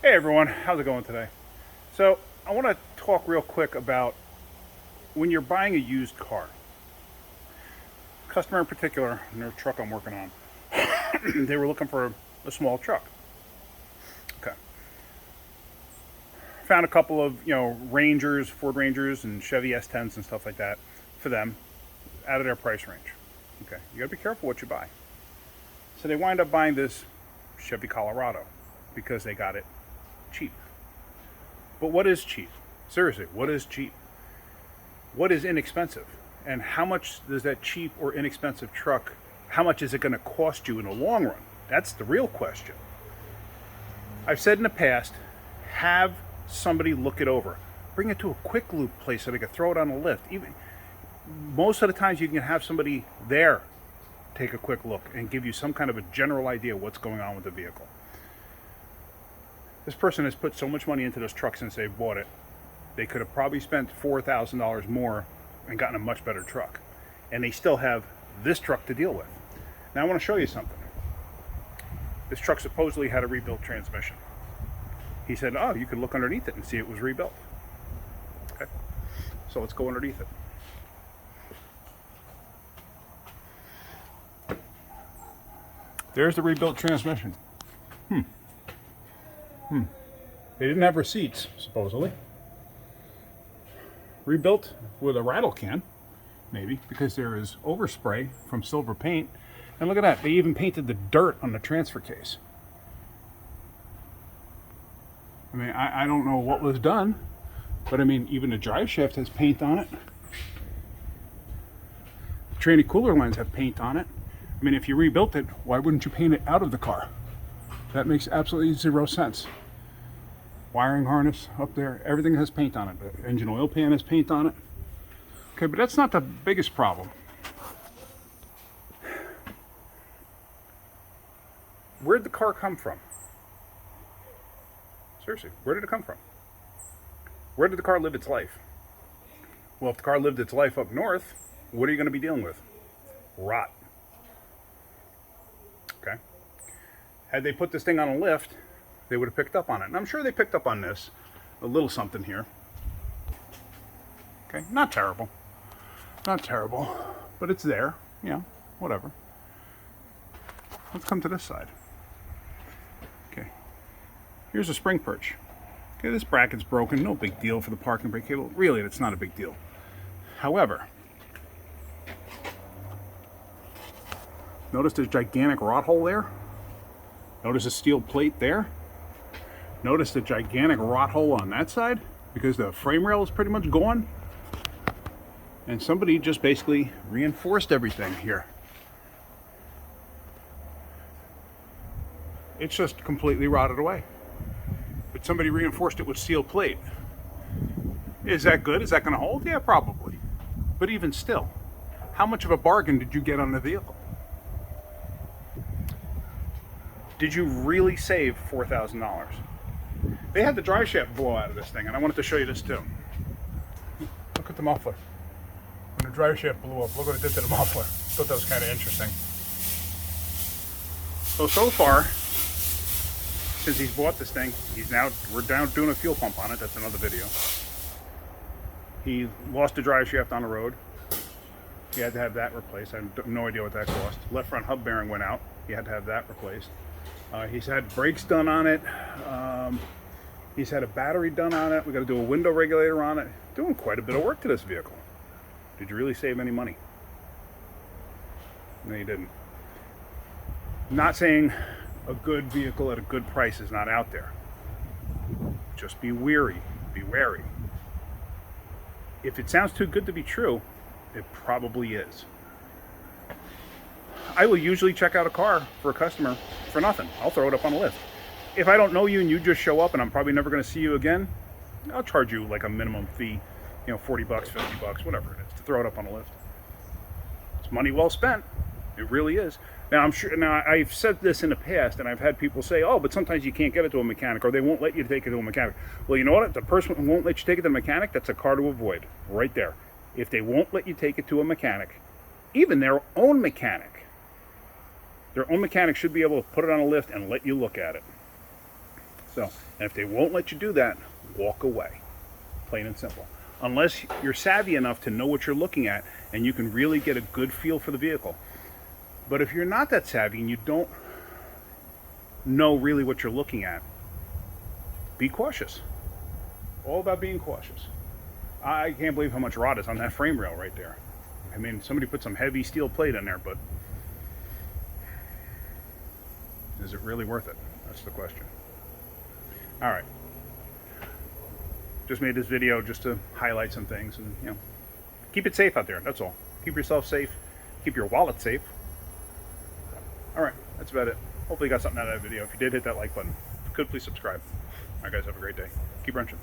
Hey everyone, how's it going today? So, I want to talk real quick about when you're buying a used car. Customer in particular, in their truck I'm working on, they were looking for a small truck. Okay. Found a couple of, Rangers, Ford Rangers, and Chevy S10s and stuff like that for them out of their price range. Okay. You got to be careful what you buy. So, they wind up buying this Chevy Colorado because they got it cheap. But what is cheap? Seriously, what is cheap? What is inexpensive? And how much does that cheap or inexpensive truck, how much is it going to cost you in the long run? That's the real question. I've said in the past, have somebody look it over. Bring it to a quick loop place so they can throw it on a lift. Even most of the times you can have somebody there take a quick look and give you some kind of a general idea of what's going on with the vehicle. This person has put so much money into this truck since they bought it. They could have probably spent $4,000 more and gotten a much better truck. And they still have this truck to deal with. Now I want to show you something. This truck supposedly had a rebuilt transmission. He said, oh, you could look underneath it and see it was rebuilt. Okay, so let's go underneath it. There's the rebuilt transmission. They didn't have receipts, supposedly. Rebuilt with a rattle can, maybe, because there is overspray from silver paint. And look at that, they even painted the dirt on the transfer case. I mean, I don't know what was done, but I mean, even the drive shaft has paint on it. The tranny cooler lines have paint on it. I mean, if you rebuilt it, why wouldn't you paint it out of the car? That makes absolutely zero sense. Wiring harness up there, everything has paint on it. The engine oil pan has paint on it. Okay, but that's not the biggest problem. Where'd the car come from? Seriously, where did it come from? Where did the car live its life? Well, if the car lived its life up north, what are you going to be dealing with? Rot. Okay. Had they put this thing on a lift, they would have picked up on it. And I'm sure they picked up on this. A little something here. Okay, not terrible. Not terrible. But it's there. Whatever. Let's come to this side. Okay. Here's a spring perch. Okay, this bracket's broken. No big deal for the parking brake cable. Really, it's not a big deal. However, notice this gigantic rot hole there? Notice a steel plate there? Notice the gigantic rot hole on that side because the frame rail is pretty much gone. And somebody just basically reinforced everything here. It's just completely rotted away. But somebody reinforced it with steel plate. Is that good? Is that going to hold? Yeah, probably. But even still, how much of a bargain did you get on the vehicle? Did you really save $4,000? They had the drive shaft blow out of this thing, and I wanted to show you this too. Look at the muffler. When the drive shaft blew up, look what it did to the muffler. Thought that was kind of interesting. So far, since he's bought this thing, we're down doing a fuel pump on it. That's another video. He lost the drive shaft on the road. He had to have that replaced. I have no idea what that cost. Left front hub bearing went out. He had to have that replaced. He's had brakes done on it. He's had a battery done on it. We got to do a window regulator on it. Doing quite a bit of work to this vehicle. Did you really save any money? No, you didn't. Not saying a good vehicle at a good price is not out there. Just be wary. Be wary. If it sounds too good to be true, it probably is. I will usually check out a car for a customer for nothing. I'll throw it up on a list. If I don't know you and you just show up and I'm probably never going to see you again, I'll charge you like a minimum fee, $40, $50, whatever it is, to throw it up on a list. It's money well spent. It really is. Now, I'm sure. Now, I've said this in the past, and I've had people say, "Oh, but sometimes you can't get it to a mechanic, or they won't let you take it to a mechanic." Well, you know what? The person who won't let you take it to a mechanic, that's a car to avoid, right there. If they won't let you take it to a mechanic, even their own mechanic should be able to put it on a lift and let you look at it. So, and if they won't let you do that, walk away. Plain and simple. Unless you're savvy enough to know what you're looking at and you can really get a good feel for the vehicle. But if you're not that savvy and you don't know really what you're looking at, be cautious. All about being cautious. I can't believe how much rot is on that frame rail right there. I mean, somebody put some heavy steel plate in there, but is it really worth it? That's the question. All right. Just made this video just to highlight some things and, you know, keep it safe out there. That's all. Keep yourself safe. Keep your wallet safe. All right. That's about it. Hopefully you got something out of that video. If you did, hit that like button. If you could, please subscribe. All right, guys. Have a great day. Keep wrenching.